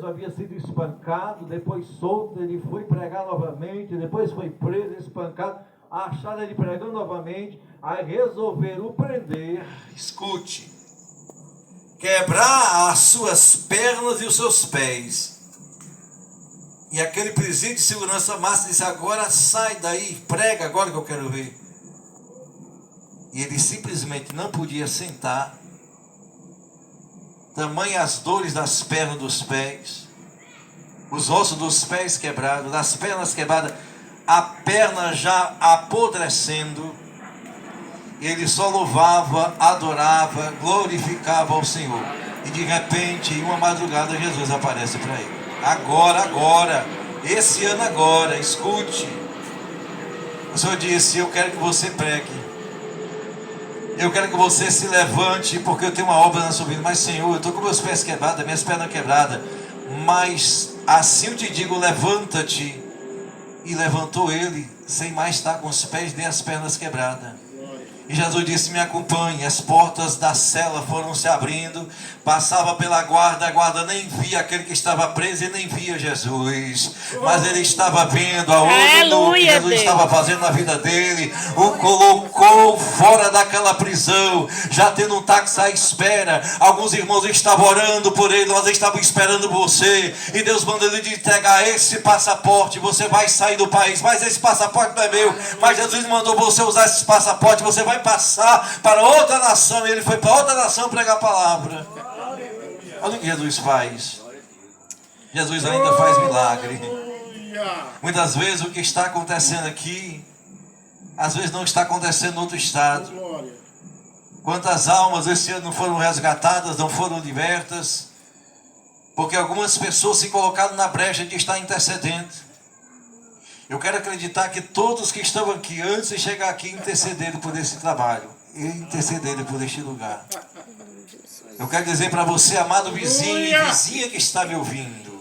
havia sido espancado, depois solto, ele foi pregar novamente, depois foi preso, espancado, acharam ele pregando novamente, aí resolveram o prender. Escute, quebrar as suas pernas e os seus pés. E aquele presídio de segurança máxima disse: agora sai daí, prega agora que eu quero ver. E ele simplesmente não podia sentar, tamanho as dores das pernas e dos pés, os ossos dos pés quebrados, das pernas quebradas, a perna já apodrecendo. E ele só louvava, adorava, glorificava ao Senhor. E de repente, em uma madrugada, Jesus aparece para ele. Agora, esse ano agora, escute. O Senhor disse: eu quero que você pregue. Eu quero que você se levante, porque eu tenho uma obra na sua vida. Mas Senhor, eu estou com meus pés quebrados, minhas pernas quebradas. Mas assim eu te digo, levanta-te. E levantou ele, sem mais estar com os pés nem as pernas quebradas. E Jesus disse: me acompanhe. As portas da cela foram se abrindo. Passava pela guarda, a guarda nem via aquele que estava preso e nem via Jesus. Mas ele estava vendo a obra que Jesus estava fazendo na vida dele. O colocou fora daquela prisão, já tendo um táxi à espera. Alguns irmãos estavam orando por ele, nós estávamos esperando você. E Deus mandou ele entregar esse passaporte. Você vai sair do país, mas esse passaporte não é meu. Mas Jesus mandou você usar esse passaporte. Você vai passar para outra nação. E ele foi para outra nação pregar a palavra. Olha o que Jesus faz. Jesus ainda faz milagre. Muitas vezes o que está acontecendo aqui, às vezes não está acontecendo em outro estado. Quantas almas esse ano não foram resgatadas, não foram libertas, porque algumas pessoas se colocaram na brecha de estar intercedendo. Eu quero acreditar que todos que estão aqui, antes de chegar aqui, intercederam por esse trabalho, e intercederam por este lugar. Eu quero dizer para você, amado vizinho e vizinha que está me ouvindo,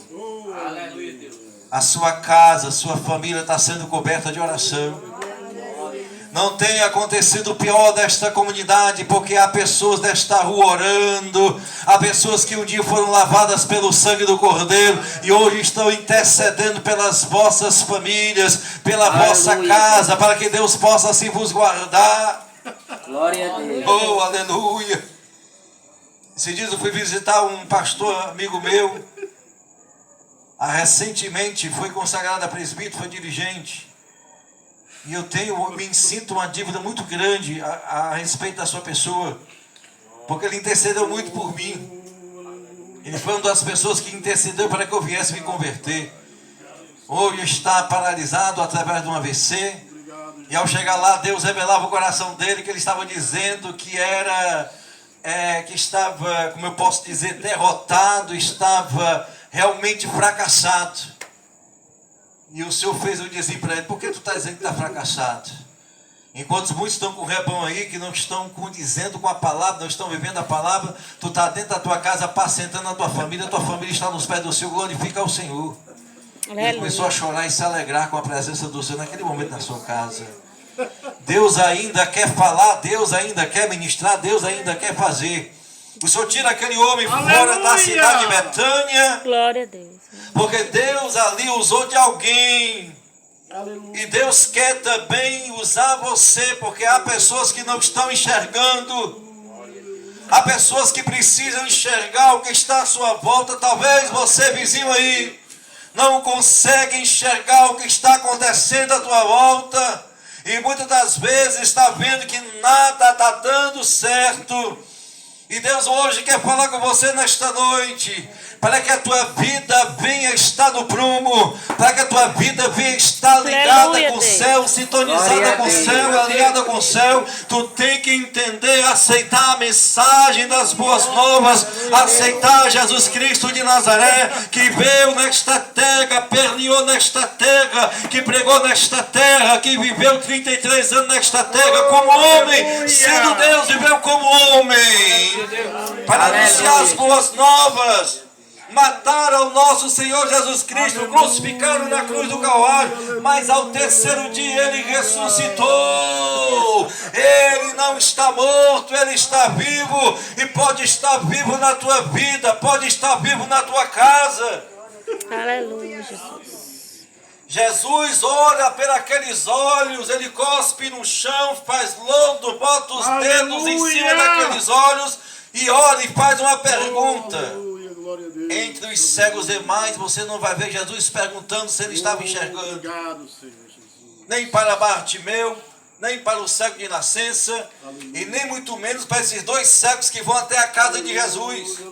a sua casa, a sua família está sendo coberta de oração. Não tem acontecido o pior desta comunidade, porque há pessoas desta rua orando, há pessoas que um dia foram lavadas pelo sangue do Cordeiro e hoje estão intercedendo pelas vossas famílias, pela vossa casa, para que Deus possa assim vos guardar. Glória a Deus. Oh, aleluia. Esses dias eu fui visitar um pastor amigo meu, recentemente foi consagrado a presbítero, foi dirigente. E eu me sinto uma dívida muito grande a respeito da sua pessoa, porque ele intercedeu muito por mim. Ele foi uma das pessoas que intercedeu para que eu viesse me converter. Hoje está paralisado através de um AVC. E ao chegar lá, Deus revelava o coração dele que ele estava dizendo que que estava, como eu posso dizer, derrotado, estava realmente fracassado. E o Senhor fez eu dizer para ele: por que tu está dizendo que está fracassado? Enquanto muitos estão com o rebão aí, que não estão condizendo com a palavra, não estão vivendo a palavra, tu está dentro da tua casa, apacentando a tua família está nos pés do Senhor, glorifica ao Senhor. Ele começou a chorar e se alegrar com a presença do Senhor naquele momento na sua casa. Deus ainda quer falar, Deus ainda quer ministrar, Deus ainda quer fazer. O Senhor tira aquele homem fora da cidade de Betânia. Glória a Deus. Porque Deus ali usou de alguém. Aleluia. E Deus quer também usar você, porque há pessoas que não estão enxergando. Há pessoas que precisam enxergar o que está à sua volta. Talvez você, vizinho aí, não consegue enxergar o que está acontecendo à tua volta. E muitas das vezes está vendo que nada está dando certo. E Deus hoje quer falar com você nesta noite, para que a tua vida venha estar no prumo, para que a tua vida venha estar ligada com o céu, sintonizada com o céu, alinhada com o céu. Tu tem que entender, aceitar a mensagem das boas novas, aceitar Jesus Cristo de Nazaré, que veio nesta terra, permeou nesta terra, que pregou nesta terra, que viveu 33 anos nesta terra como homem, sendo Deus, viveu como homem, para anunciar as boas novas. Mataram o nosso Senhor Jesus Cristo, crucificaram na cruz do Calvário, mas ao terceiro dia Ele ressuscitou. Ele não está morto, Ele está vivo, e pode estar vivo na tua vida, pode estar vivo na tua casa. Aleluia, Jesus. Jesus olha pelos olhos, ele cospe no chão, faz lodo, bota os dedos em cima daqueles olhos e ora e faz uma pergunta. Entre os cegos demais, você não vai ver Jesus perguntando se ele estava enxergando. Nem para Bartimeu, nem para o cego de nascença, e nem muito menos para esses dois cegos que vão até a casa de Jesus.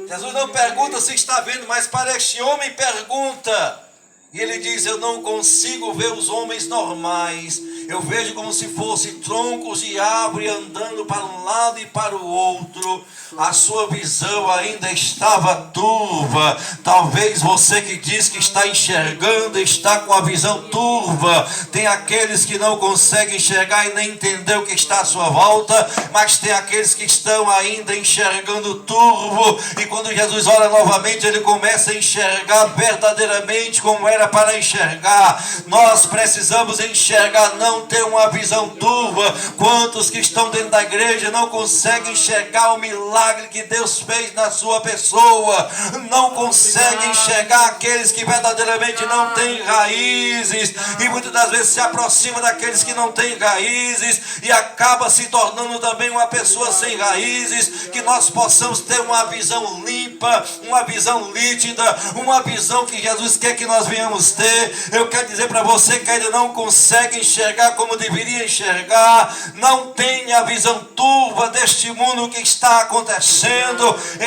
Jesus não pergunta se está vendo, mas para este homem pergunta. E ele diz, eu não consigo ver os homens normais. Eu vejo como se fossem troncos de árvore andando para um lado e para o outro. A sua visão ainda estava turva. Talvez você que diz que está enxergando, está com a visão turva. Tem aqueles que não conseguem enxergar e nem entender o que está à sua volta. Mas tem aqueles que estão ainda enxergando turvo. E quando Jesus ora novamente, ele começa a enxergar verdadeiramente como era para enxergar. Nós precisamos enxergar, não ter uma visão turva. Quantos que estão dentro da igreja não conseguem enxergar o milagre que Deus fez na sua pessoa, não conseguem enxergar aqueles que verdadeiramente não têm raízes, e muitas das vezes se aproxima daqueles que não têm raízes e acaba se tornando também uma pessoa sem raízes. Que nós possamos ter uma visão limpa, uma visão nítida, uma visão que Jesus quer que nós venhamos ter. Eu quero dizer para você que ainda não consegue enxergar como deveria enxergar, não tenha a visão turva deste mundo que está acontecendo.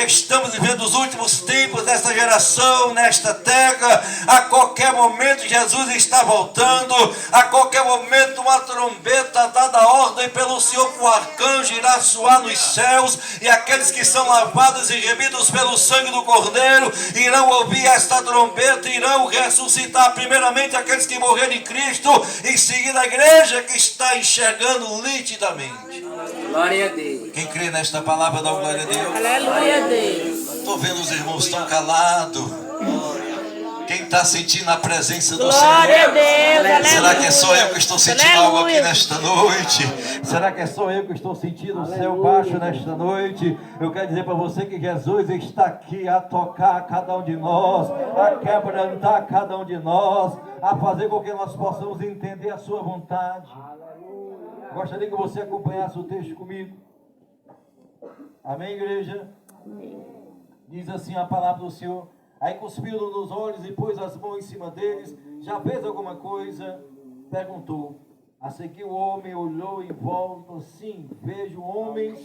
Estamos vivendo os últimos tempos desta geração, nesta terra. A qualquer momento Jesus está voltando, a qualquer momento uma trombeta dada a ordem pelo Senhor, o arcanjo irá soar nos céus, e aqueles que são lavados e remidos pelo sangue do Cordeiro irão ouvir esta trombeta, irão ressuscitar primeiramente aqueles que morreram em Cristo, em seguida a igreja que está enxergando nitidamente. Glória a Deus. Quem crê nesta palavra dá glória a Deus. Aleluia, Deus. Estou vendo os irmãos tão calados. Quem está sentindo a presença do Glória a Senhor? Deus. Aleluia. Será que é só eu que estou sentindo algo aqui Aleluia. nesta noite? Será que é só eu que estou sentindo o céu baixo nesta noite? Eu quero dizer para você que Jesus está aqui a tocar cada um de nós, a quebrantar cada um de nós, a fazer com que nós possamos entender a sua vontade. Gostaria que você acompanhasse o texto comigo. Amém, igreja? Amém. Diz assim a palavra do Senhor. Aí cuspiu nos olhos e pôs as mãos em cima deles. Já fez alguma coisa? Perguntou. A seguir o homem olhou em volta. Sim, vejo homens,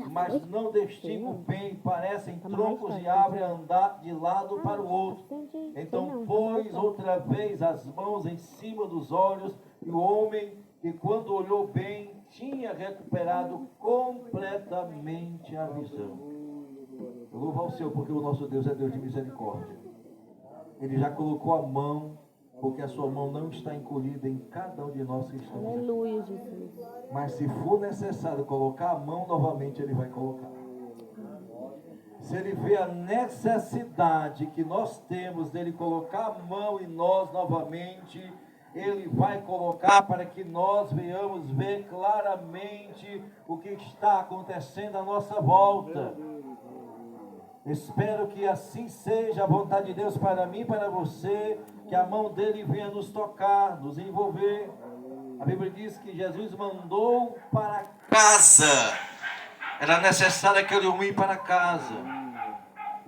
mas não distingo bem. Parecem troncos de árvore a andar de lado para o outro. Então pôs outra vez as mãos em cima dos olhos. E o homem, que quando olhou bem, tinha recuperado completamente a visão. Eu louvo ao Senhor, porque o nosso Deus é Deus de misericórdia. Ele já colocou a mão, porque a sua mão não está encolhida em cada um de nós que estamos aqui. Aleluia, Jesus. Mas se for necessário colocar a mão novamente, Ele vai colocar. Se Ele vê a necessidade que nós temos dele colocar a mão em nós novamente, Ele vai colocar para que nós venhamos ver claramente o que está acontecendo à nossa volta. Espero que assim seja a vontade de Deus para mim e para você, que a mão dele venha nos tocar, nos envolver. A Bíblia diz que Jesus mandou para casa. Era necessário aquele homem ir para casa.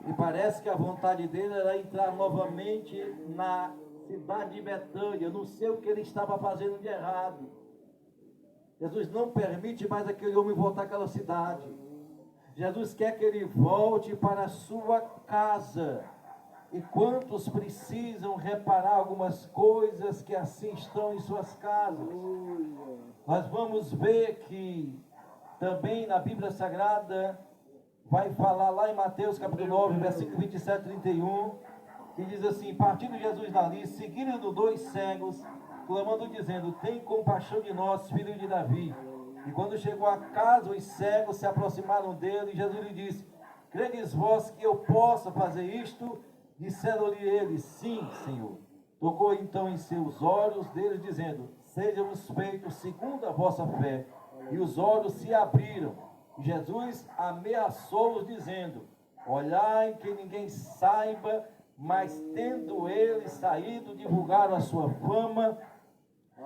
E parece que a vontade dele era entrar novamente na cidade de Betânia. Eu não sei o que ele estava fazendo de errado. Jesus não permite mais aquele homem voltar àquela cidade. Jesus quer que ele volte para a sua casa. E quantos precisam reparar algumas coisas que assim estão em suas casas? Nós vamos ver que também na Bíblia Sagrada vai falar lá em Mateus capítulo 9, versículo 27 e 31, que diz assim: partindo Jesus dali, seguindo dois cegos, clamando dizendo: tem compaixão de nós, filho de Davi. E quando chegou a casa, os cegos se aproximaram dele, e Jesus lhe disse: credes vós que eu possa fazer isto? Disseram-lhe eles: sim, Senhor. Tocou então em seus olhos deles, dizendo: sejam-vos feitos segundo a vossa fé. E os olhos se abriram. E Jesus ameaçou-os, dizendo: olhai que ninguém saiba mas tendo eles saído, divulgaram a sua fama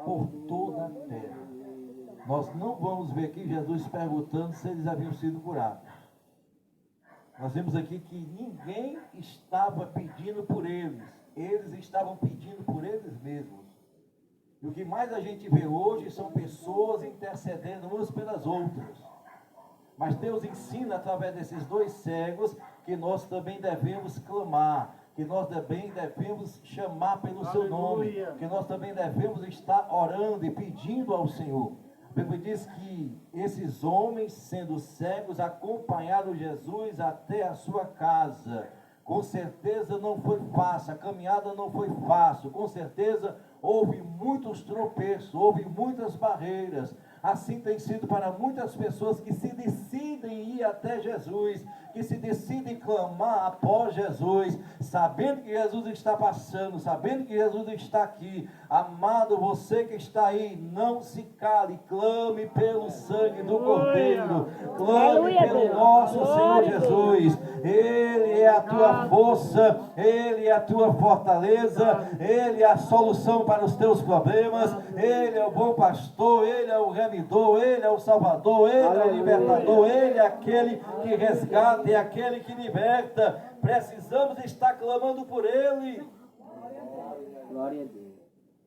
por toda a terra. Nós não vamos ver aqui Jesus perguntando se eles haviam sido curados. Nós vemos aqui que ninguém estava pedindo por eles. Eles estavam pedindo por eles mesmos. E o que mais a gente vê hoje são pessoas intercedendo umas pelas outras. Mas Deus ensina através desses dois cegos que nós também devemos clamar, que nós também devemos chamar pelo seu nome, que nós também devemos estar orando e pedindo ao Senhor. A Bíblia diz que esses homens, sendo cegos, acompanharam Jesus até a sua casa. Com certeza não foi fácil, a caminhada não foi fácil, com certeza houve muitos tropeços, houve muitas barreiras. Assim tem sido para muitas pessoas que se decidem ir até Jesus, que se decidem clamar após Jesus, sabendo que Jesus está passando, sabendo que Jesus está aqui. Amado, você que está aí, não se cale, clame pelo sangue do Cordeiro, clame pelo nosso Senhor Jesus. Ele é a tua força, Ele é a tua fortaleza, Ele é a solução para os teus problemas, Ele é o bom pastor, Ele é o remidor, Ele é o salvador, Ele é o libertador, Ele é aquele que resgata, é aquele que liberta. Precisamos estar clamando por Ele. Glória a Deus.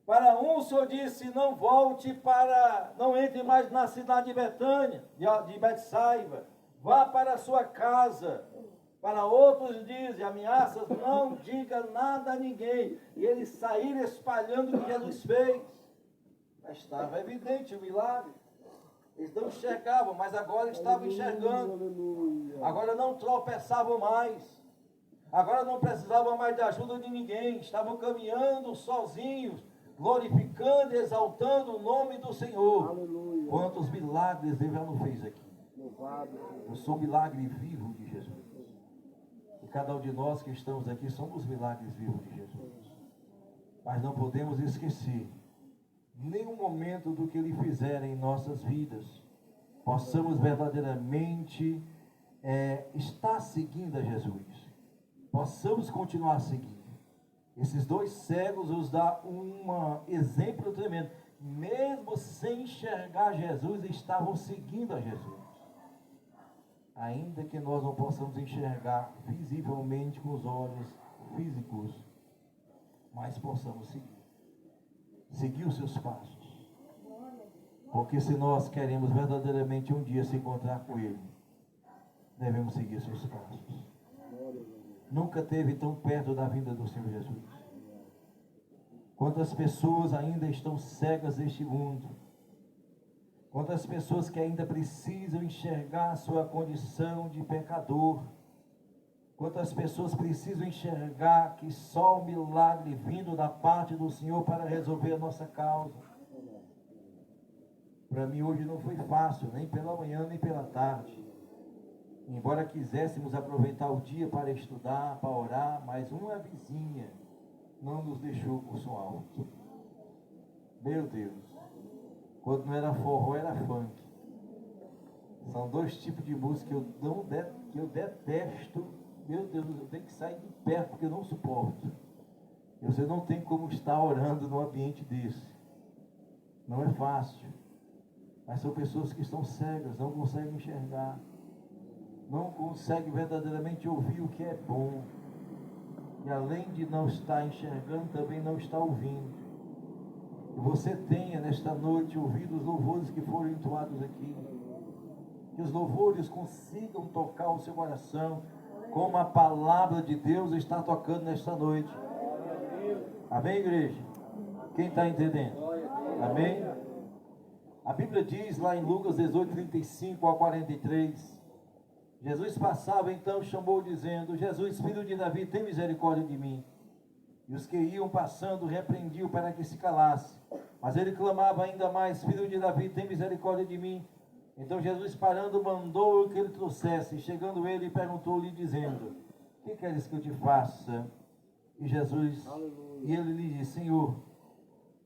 Para um, o Senhor disse, não entre mais na cidade de Betânia, de Betsaiba, vá para a sua casa. Para outros dizem, ameaças, não diga nada a ninguém. E eles saíram espalhando o que Jesus fez. Mas estava evidente o milagre. Eles não enxergavam, mas agora estavam enxergando. Agora não tropeçavam mais. Agora não precisavam mais de ajuda de ninguém. Estavam caminhando sozinhos, glorificando e exaltando o nome do Senhor. Aleluia. Quantos milagres Ele já não fez aqui. Louvado. Eu sou o milagre vivo de Jesus. E cada um de nós que estamos aqui somos milagres vivos de Jesus. Mas não podemos esquecer nenhum momento do que Ele fizer em nossas vidas. Possamos verdadeiramente estar seguindo a Jesus. Possamos continuar seguindo. Esses dois cegos nos dão um exemplo tremendo. Mesmo sem enxergar Jesus, estavam seguindo a Jesus. Ainda que nós não possamos enxergar visivelmente com os olhos físicos, mas possamos seguir os seus passos. Porque se nós queremos verdadeiramente um dia se encontrar com Ele, devemos seguir os seus passos. Nunca esteve tão perto da vinda do Senhor Jesus. Quantas pessoas ainda estão cegas neste mundo? Quantas pessoas que ainda precisam enxergar a sua condição de pecador? Quantas pessoas precisam enxergar que só o milagre vindo da parte do Senhor para resolver a nossa causa? Para mim hoje não foi fácil, nem pela manhã, nem pela tarde. Embora quiséssemos aproveitar o dia para estudar, para orar, mas uma vizinha não nos deixou com o som alto. Meu Deus. Quando não era forró, era funk. São dois tipos de música que eu detesto. Meu Deus, eu tenho que sair de perto porque eu não suporto. Você não tem como estar orando num ambiente desse. Não é fácil. Mas são pessoas que estão cegas, não conseguem enxergar. Não conseguem verdadeiramente ouvir o que é bom. E além de não estar enxergando, também não está ouvindo. Que você tenha nesta noite ouvido os louvores que foram entoados aqui. Que os louvores consigam tocar o seu coração, como a palavra de Deus está tocando nesta noite. Amém, igreja? Quem está entendendo? Amém? A Bíblia diz lá em Lucas 18, 35 ao 43. Jesus passava, então chamou dizendo, Jesus, filho de Davi, tem misericórdia de mim. E os que iam passando repreendiam para que se calasse. Mas ele clamava ainda mais, filho de Davi, tem misericórdia de mim. Então Jesus parando mandou que ele trouxesse. Chegando ele perguntou-lhe dizendo, que queres que eu te faça? E Jesus, e ele lhe disse, Senhor,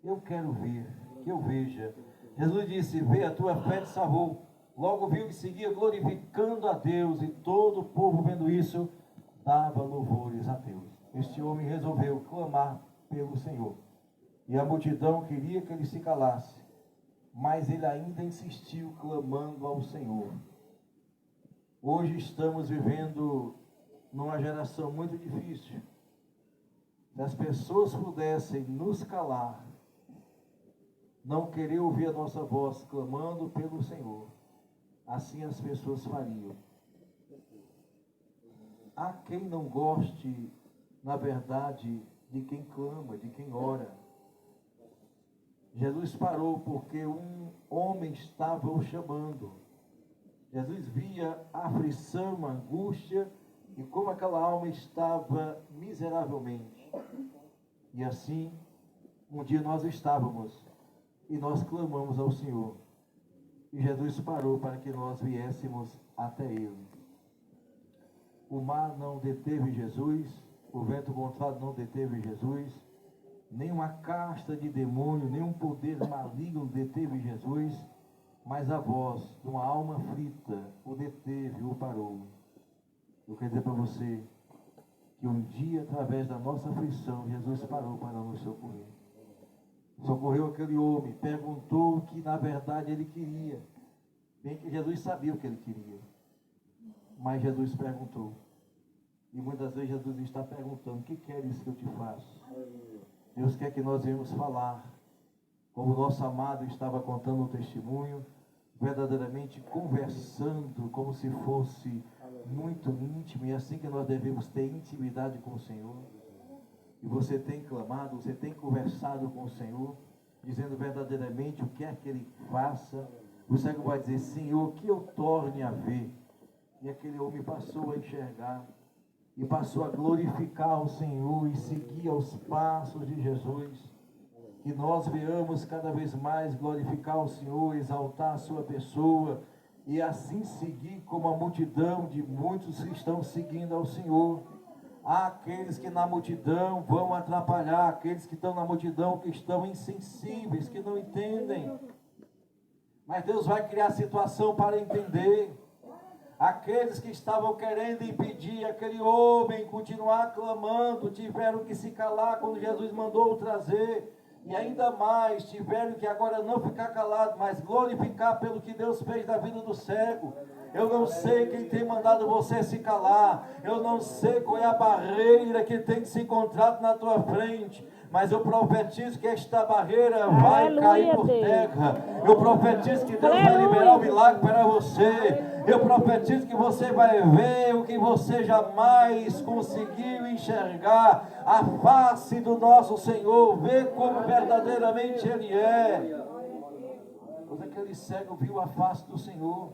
eu quero ver, que eu veja. Jesus disse, vê, a tua fé te salvou. Logo viu que seguia glorificando a Deus, e todo o povo vendo isso, dava louvores a Deus. este homem resolveu clamar pelo Senhor. E a multidão queria que ele se calasse, mas ele ainda insistiu clamando ao Senhor. Hoje estamos vivendo numa geração muito difícil. Se as pessoas pudessem nos calar, não querer ouvir a nossa voz clamando pelo Senhor, assim as pessoas fariam. Há quem não goste, na verdade, de quem clama, de quem ora. Jesus parou porque um homem estava o chamando. Jesus via a aflição, a angústia e como aquela alma estava miseravelmente. E assim, um dia nós estávamos e nós clamamos ao Senhor. E Jesus parou para que nós viéssemos até Ele. O mar não deteve Jesus, o vento contrário não deteve Jesus, nenhuma casta de demônio, nenhum poder maligno deteve Jesus, mas a voz de uma alma aflita o deteve, o parou. Eu quero dizer para você que um dia, através da nossa aflição, Jesus parou para nos socorrer. Socorreu aquele homem, perguntou o que na verdade ele queria. Bem que Jesus sabia o que ele queria, mas Jesus perguntou. E muitas vezes Jesus está perguntando: o que queres que eu te faça? Deus quer que nós venhamos falar, como o nosso amado estava contando um testemunho, verdadeiramente conversando, como se fosse muito íntimo, e assim que nós devemos ter intimidade com o Senhor. E você tem clamado, você tem conversado com o Senhor, dizendo verdadeiramente o que é que Ele faça. O cego vai dizer: Senhor, que eu torne a ver. E aquele homem passou a enxergar, e passou a glorificar o Senhor, e seguir aos passos de Jesus. Que nós venhamos cada vez mais glorificar o Senhor, exaltar a sua pessoa, e assim seguir como a multidão de muitos que estão seguindo ao Senhor. Há aqueles que na multidão vão atrapalhar, aqueles que estão na multidão que estão insensíveis, que não entendem. Mas Deus vai criar situação para entender. Aqueles que estavam querendo impedir aquele homem continuar clamando, tiveram que se calar quando Jesus mandou o trazer. E ainda mais, tiveram que agora não ficar calado, mas glorificar pelo que Deus fez na vida do cego. Eu não sei quem tem mandado você se calar. Eu não sei qual é a barreira que tem se encontrado na tua frente. Mas eu profetizo que esta barreira vai cair por terra. Eu profetizo que Deus vai liberar o milagre para você. Eu profetizo que você vai ver o que você jamais conseguiu enxergar. A face do nosso Senhor. Ver como verdadeiramente Ele é. Pois aquele cego viu a face do Senhor.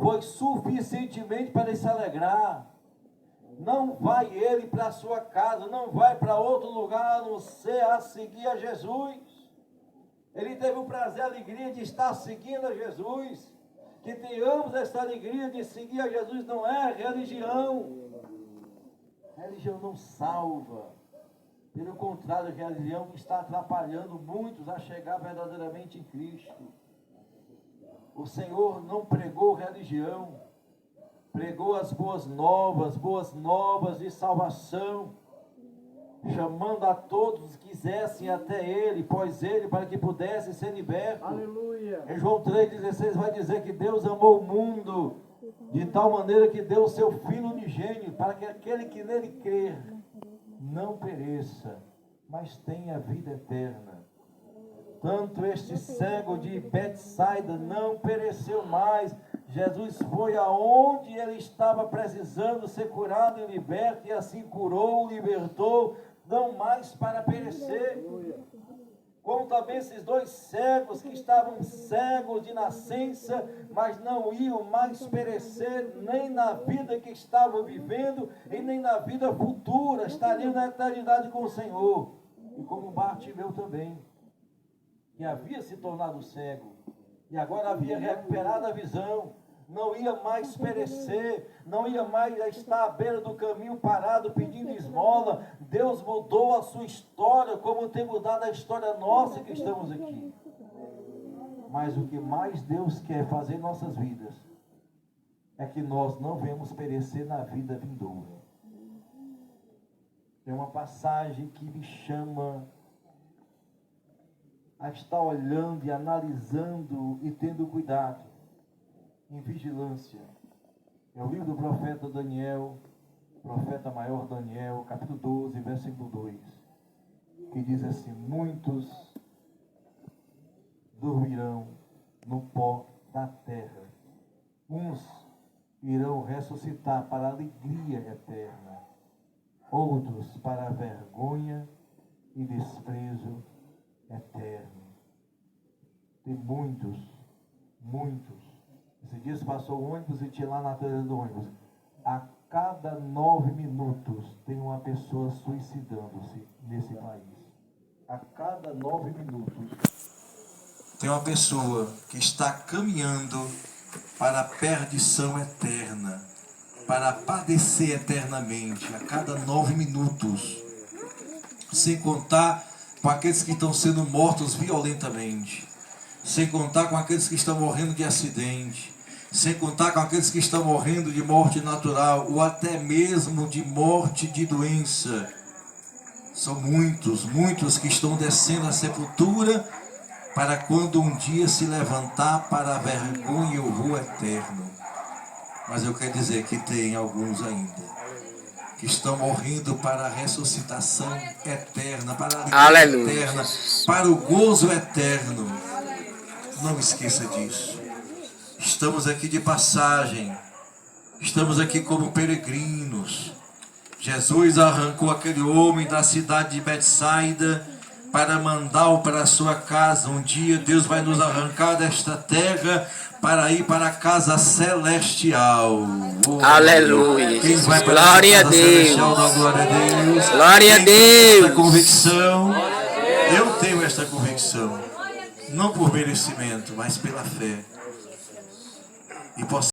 Foi suficientemente para ele se alegrar. Não vai ele para a sua casa, não vai para outro lugar a não ser a seguir a Jesus. Ele teve o prazer, a alegria de estar seguindo a Jesus. Que tenhamos essa alegria de seguir a Jesus, não é religião. Religião não salva. Pelo contrário, a religião está atrapalhando muitos a chegar verdadeiramente em Cristo. O Senhor não pregou religião, pregou as boas novas de salvação, chamando a todos que quisessem até Ele, pois Ele, para que pudessem ser libertos. Aleluia. Em João 3,16 vai dizer que Deus amou o mundo de tal maneira que deu o seu Filho unigênito, para que aquele que nele crer não pereça, mas tenha vida eterna. Tanto este cego de Betsaida não pereceu mais. Jesus foi aonde ele estava precisando ser curado e liberto, e assim curou, libertou, não mais para perecer. Como também esses dois cegos que estavam cegos de nascença, mas não iam mais perecer, nem na vida que estavam vivendo, e nem na vida futura, estariam na eternidade com o Senhor. E como Bartimeu também, que havia se tornado cego, e agora havia recuperado a visão, não ia mais perecer, não ia mais estar à beira do caminho parado pedindo esmola. Deus mudou a sua história, como tem mudado a história nossa que estamos aqui. Mas o que mais Deus quer fazer em nossas vidas é que nós não venhamos perecer na vida vindoura. Tem uma passagem que me chama a estar olhando e analisando e tendo cuidado, em vigilância. É o livro do profeta Daniel, profeta maior Daniel, capítulo 12, versículo 2, que diz assim: muitos dormirão no pó da terra, uns irão ressuscitar para a alegria eterna, outros para a vergonha e desprezo eterno. Tem muitos. Esse dia passou o ônibus e tinha lá na traseira do ônibus: a cada 9 minutos tem uma pessoa suicidando-se nesse país. A cada 9 minutos. Tem uma pessoa que está caminhando para a perdição eterna, para padecer eternamente, a cada 9 minutos. Sem contar com aqueles que estão sendo mortos violentamente. Sem contar com aqueles que estão morrendo de acidente. Sem contar com aqueles que estão morrendo de morte natural, ou até mesmo de morte de doença. São muitos que estão descendo à sepultura, para quando um dia se levantar para a vergonha e o horror eterno. Mas eu quero dizer que tem alguns ainda que estão morrendo para a ressuscitação eterna, para a alegria eterna, para o gozo eterno. Não esqueça disso. Estamos aqui de passagem, estamos aqui como peregrinos. Jesus arrancou aquele homem da cidade de Betsaida para mandá-lo para a sua casa. Um dia Deus vai nos arrancar desta terra para ir para a casa celestial. Oh, Aleluia. Quem vai para Glória a a casa Deus. celestial, dá glória a Deus. Glória a Quem tem esta Deus. convicção, eu tenho esta convicção, não por merecimento, mas pela fé. E posso